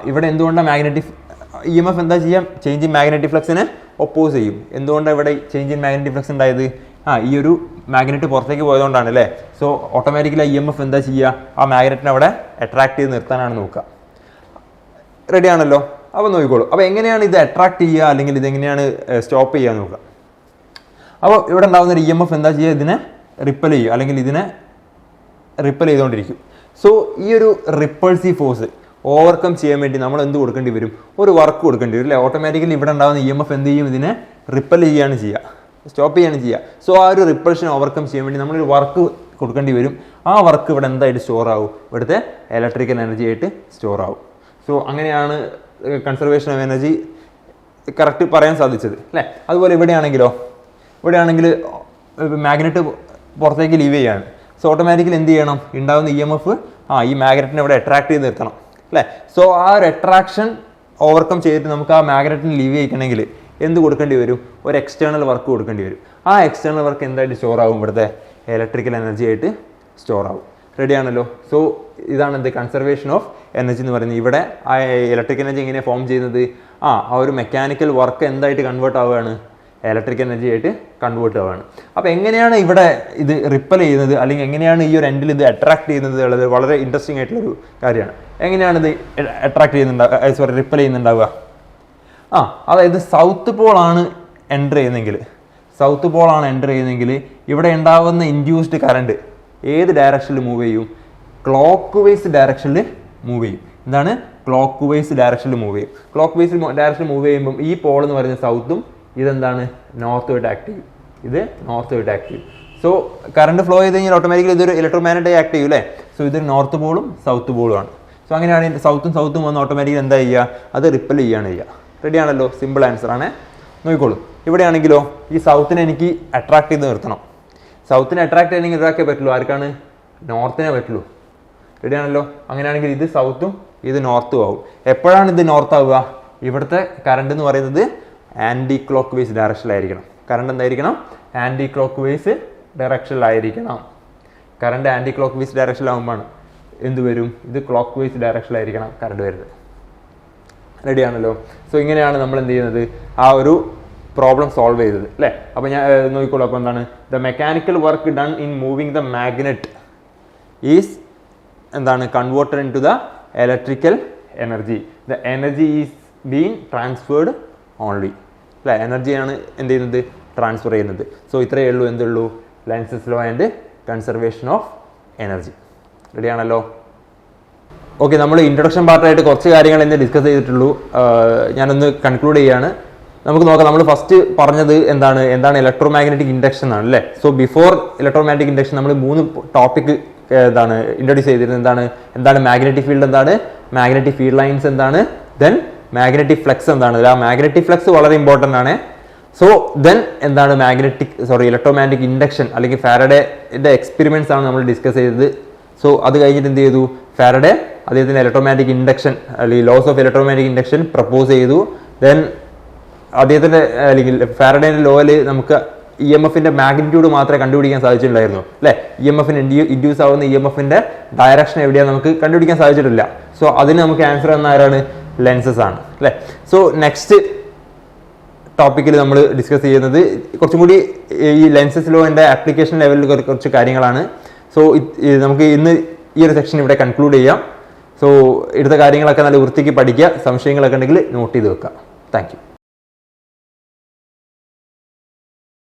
ഇവിടെ എന്തുകൊണ്ടാണ് മാഗ്നറ്റിക് EMF എന്താ ചെയ്യാം? ചേഞ്ച് ഇൻ മാഗ്നറ്റിക് ഫ്ലക്സിനെ ഒപ്പോസ് ചെയ്യും. എന്തുകൊണ്ടാണ് ഇവിടെ ചേഞ്ച് ഇൻ മാഗ്നറ്റിക് ഫ്ലക്സ് ഉണ്ടായത്? ഈ ഒരു മാഗ്നറ്റ് പുറത്തേക്ക് പോയതുകൊണ്ടാണ് അല്ലേ. സോ ഓട്ടോമാറ്റിക്കലി EMF എന്താ ചെയ്യുക? ആ മാഗ്നറ്റിനെ അവിടെ അട്രാക്ട് ചെയ്ത് നിർത്താനാണ് നോക്കുക. റെഡി ആണല്ലോ. അപ്പോൾ നോക്കിക്കോളൂ. അപ്പോൾ എങ്ങനെയാണ് ഇത് അട്രാക്ട് ചെയ്യുക അല്ലെങ്കിൽ ഇതെങ്ങനെയാണ് സ്റ്റോപ്പ് ചെയ്യുക നോക്കുക. അപ്പോൾ ഇവിടെ ഉണ്ടാകുന്ന ഒരു EMF എന്താ ചെയ്യുക? ഇതിനെ റിപ്പൽ ചെയ്യുക അല്ലെങ്കിൽ ഇതിനെ റിപ്പൽ ചെയ്തുകൊണ്ടിരിക്കും. സോ ഈ ഒരു റിപ്പൾസീവ് ഫോഴ്സ് ഓവർകം ചെയ്യാൻ വേണ്ടി നമ്മൾ എന്ത് കൊടുക്കേണ്ടി വരും? ഒരു വർക്ക് കൊടുക്കേണ്ടി വരും അല്ലേ. ഓട്ടോമാറ്റിക്കലി ഇവിടെ ഉണ്ടാകുന്ന EMF എന്ത് ചെയ്യും? ഇതിനെ റിപ്പൽ ചെയ്യുകയാണ് ചെയ്യുക, സ്റ്റോപ്പ് ചെയ്യാണ് ചെയ്യുക. സോ ആ ഒരു റിപ്പൾഷൻ ഓവർകം ചെയ്യാൻ വേണ്ടി നമ്മളൊരു വർക്ക് കൊടുക്കേണ്ടി വരും. ആ വർക്ക് ഇവിടെ എന്തായിട്ട് സ്റ്റോർ ആവും? ഇവിടുത്തെ ഇലക്ട്രിക്കൽ എനർജി ആയിട്ട് സ്റ്റോർ ആവും. സോ അങ്ങനെയാണ് കൺസർവേഷൻ ഓഫ് എനർജി കറക്റ്റ് പറയാൻ സാധിച്ചത് അല്ലേ. അതുപോലെ ഇവിടെയാണെങ്കിൽ മാഗ്നറ്റ് പുറത്തേക്ക് ലീവ് ചെയ്യാണ്. സോ ഓട്ടോമാറ്റിക്കലി എന്ത് ചെയ്യണം, ഉണ്ടാകുന്ന EMF ഈ മാഗ്നറ്റിനെ ഇവിടെ അട്രാക്ട് ചെയ്ത് നിർത്തണം അല്ലേ. സോ ആ ഒരു അട്രാക്ഷൻ ഓവർകം ചെയ്തിട്ട് നമുക്ക് ആ മാഗ്നറ്റിന് ലീവ് ചെയ്യിക്കണമെങ്കിൽ എന്ത് കൊടുക്കേണ്ടി വരും, ഒരു എക്സ്റ്റേണൽ വർക്ക് കൊടുക്കേണ്ടി വരും. ആ എക്സ്റ്റേണൽ വർക്ക് എന്തായിട്ട് സ്റ്റോർ ആകും, ഇവിടുത്തെ ഇലക്ട്രിക്കൽ എനർജി ആയിട്ട് സ്റ്റോർ ആകും. റെഡി ആണല്ലോ. സോ ഇതാണ് എന്ത് കൺസർവേഷൻ ഓഫ് എനർജി എന്ന് പറയുന്നത്. ഇവിടെ ആ ഇലക്ട്രിക് എനർജി എങ്ങനെ ഫോം ചെയ്യുന്നത്, ആ ഒരു മെക്കാനിക്കൽ വർക്ക് എന്തായിട്ട് കൺവേർട്ട് ആവുകയാണ്, ഇലക്ട്രിക് എനർജി ആയിട്ട് കൺവേർട്ട് ആവുകയാണ്. അപ്പോൾ എങ്ങനെയാണ് ഇവിടെ ഇത് റിപ്പൽ ചെയ്യുന്നത്, അല്ലെങ്കിൽ എങ്ങനെയാണ് ഈ ഒരു എൻഡിൽ ഇത് അട്രാക്ട് ചെയ്യുന്നത് ഉള്ളത് വളരെ ഇൻട്രസ്റ്റിംഗ് ആയിട്ടുള്ളൊരു കാര്യമാണ്. എങ്ങനെയാണ് ഇത് അട്രാക്ട് ചെയ്യുന്നുണ്ടാവുക, റിപ്പൽ ചെയ്യുന്നുണ്ടാവുക, അതായത് സൗത്ത് പോളാണ് എൻ്റർ ചെയ്യുന്നതെങ്കിൽ ഇവിടെ ഉണ്ടാവുന്ന ഇൻഡ്യൂസ്ഡ് കറണ്ട് ഏത് ഡയറക്ഷനിൽ മൂവ് ചെയ്യും, ക്ലോക്ക് വൈസ് ഡയറക്ഷനിൽ മൂവ് ചെയ്യും. എന്താണ്, ക്ലോക്ക് വൈസ് ഡയറക്ഷനിൽ മൂവ് ചെയ്യും. ക്ലോക്ക് വൈസ് ഡയറക്ഷനിൽ മൂവ് ചെയ്യുമ്പം ഈ പോൾ എന്ന് പറയുന്നത് സൗത്തും ഇതെന്താണ് നോർത്തുമായിട്ട് ആക്ട് ചെയ്യും. സോ കറണ്ട് ഫ്ലോ ചെയ്ത് കഴിഞ്ഞാൽ ഓട്ടോമാറ്റിക്കലി ഇതൊരു ഇലക്ട്രോമാഗ്നറ്റായി ആക്ട് ചെയ്യും അല്ലേ. സോ ഇതൊരു നോർത്ത് പോളും സൗത്ത് പോളും ആണ്. സോ അങ്ങനെയാണെങ്കിൽ സൗത്തും വന്ന് ഓട്ടോമാറ്റിക്കലി എന്താ ചെയ്യുക, അത് റിപ്പൽ ചെയ്യുകയാണ് ചെയ്യുക. റെഡി ആണല്ലോ, സിമ്പിൾ ആൻസർ ആണ്. നോക്കിക്കോളൂ, ഇവിടെയാണെങ്കിലോ ഈ സൗത്തിനെ എനിക്ക് അട്രാക്ട് ചെയ്ത് നിർത്തണം. സൗത്തിനെ അട്രാക്ട് ചെയ്യണമെങ്കിൽ ഇതാക്കേ പറ്റുള്ളൂ, ആർക്കാണ്, നോർത്തിനെ പറ്റുള്ളൂ. റെഡി ആണല്ലോ. അങ്ങനെയാണെങ്കിൽ ഇത് സൗത്തും ഇത് നോർത്തും ആവും. എപ്പോഴാണ് ഇത് നോർത്ത് ആവുക, ഇവിടുത്തെ കറണ്ട് എന്ന് പറയുന്നത് ആൻറ്റി ക്ലോക്ക് വൈസ് ഡയറക്ഷനിലായിരിക്കണം. കറണ്ട് എന്തായിരിക്കണം, ആൻറ്റി ക്ലോക്ക് വൈസ് ഡയറക്ഷനിലായിരിക്കണം. കറണ്ട് ആൻറ്റി ക്ലോക്ക് വൈസ് ഡയറക്ഷനിലാവുമ്പോഴാണ് എന്ത് വരും, ഇത് ക്ലോക്ക് വൈസ് ഡയറക്ഷനിലായിരിക്കണം കറണ്ട് വരുന്നത്. റെഡി ആണല്ലോ. സോ ഇങ്ങനെയാണ് നമ്മൾ എന്ത് ചെയ്യുന്നത്, ആ ഒരു പ്രോബ്ലം സോൾവ് ചെയ്തത് അല്ലേ. അപ്പോൾ ഞാൻ നോക്കിക്കോളൂ. അപ്പോൾ എന്താണ്, the mechanical work done in moving the magnet is എന്താണ് converted into the electrical energy. The energy is been transferred only അല്ലേ. എനർജിയാണ് എന്ത് ചെയ്യുന്നത്, ട്രാൻസ്ഫർ ചെയ്യുന്നത്. സോ ഇത്രയേ ഉള്ളൂ എന്തുള്ളൂ, Lenz's law and conservation of energy. Ready ആണല്ലോ. ഓക്കെ, നമ്മൾ ഇൻട്രൊഡക്ഷൻ പാർട്ടായിട്ട് കുറച്ച് കാര്യങ്ങൾ ഇന്ന് ഡിസ്കസ് ചെയ്തിട്ടുള്ളൂ. ഞാനൊന്ന് കൺക്ലൂഡ് ചെയ്യാണ്. നമുക്ക് നോക്കാം. നമ്മൾ ഫസ്റ്റ് പറഞ്ഞത് എന്താണ് ഇലക്ട്രോ മാഗ്നറ്റിക് ഇൻഡക്ഷൻ ആണ് അല്ലേ. So before electro magnetic induction നമ്മൾ 3 ടോപ്പിക് ഇൻട്രൊഡ്യൂസ് ചെയ്തിരുന്നത്. എന്താണ് മാഗ്നറ്റിക് ഫീൽഡ്, എന്താണ് മാഗ്നറ്റിക് ഫീൽഡ് ലൈൻസ്, എന്താണ് ദെൻ മാഗ്നറ്റിക് ഫ്ലക്സ് എന്താണ്. ആ മാഗ്നറ്റിക് ഫ്ലക്സ് വളരെ ഇമ്പോർട്ടൻ്റ് ആണ്. സോ ദെൻ എന്താണ് ഇലക്ട്രോ മാഗ്നറ്റിക് ഇൻഡക്ഷൻ അല്ലെങ്കിൽ ഫാരഡേയുടെ എക്സ്പെരിമെന്റ്സ് ആണ് നമ്മൾ ഡിസ്കസ് ചെയ്തത്. സോ അത് കഴിഞ്ഞിട്ട് എന്ത് ചെയ്തു, ഫാരഡേ അദ്ദേഹത്തിന് ഇലക്ട്രോമാഗ്നറ്റിക് ഇൻഡക്ഷൻ അല്ലെങ്കിൽ laws of electromagnetic induction propose ചെയ്തു. ദെൻ അദ്ദേഹത്തിൻ്റെ അല്ലെങ്കിൽ ഫാരഡേൻ്റെ ലോയിൽ നമുക്ക് EMFന്റെ മാഗ്നിറ്റ്യൂഡ് മാത്രമേ കണ്ടുപിടിക്കാൻ സാധിച്ചിട്ടുണ്ടായിരുന്നു അല്ലേ. EMFന് ഇൻഡ്യൂസ് ആവുന്ന EMFന്റെ ഡയറക്ഷൻ എവിടെയാണ് നമുക്ക് കണ്ടുപിടിക്കാൻ സാധിച്ചിട്ടില്ല. സോ അതിന് നമുക്ക് ആൻസർ തന്ന ആരാണ്, ലെൻസസ് ആണ് അല്ലേ. സോ നെക്സ്റ്റ് ടോപ്പിക്കിൽ നമ്മൾ ഡിസ്കസ് ചെയ്യുന്നത് കുറച്ചും കൂടി ഈ ലെൻസസ് ലോന്റെ ആപ്ലിക്കേഷൻ ലെവലിൽ കുറച്ച് കാര്യങ്ങളാണ്. സോ നമുക്ക് ഇന്ന് ഈ ഒരു സെക്ഷൻ ഇവിടെ കൺക്ലൂഡ് ചെയ്യാം. സോ എടുത്ത കാര്യങ്ങളൊക്കെ നല്ല വൃത്തിക്ക് പഠിക്കുക. സംശയങ്ങളൊക്കെ ഉണ്ടെങ്കിൽ നോട്ട് ചെയ്ത് വെക്കുക. Thank you.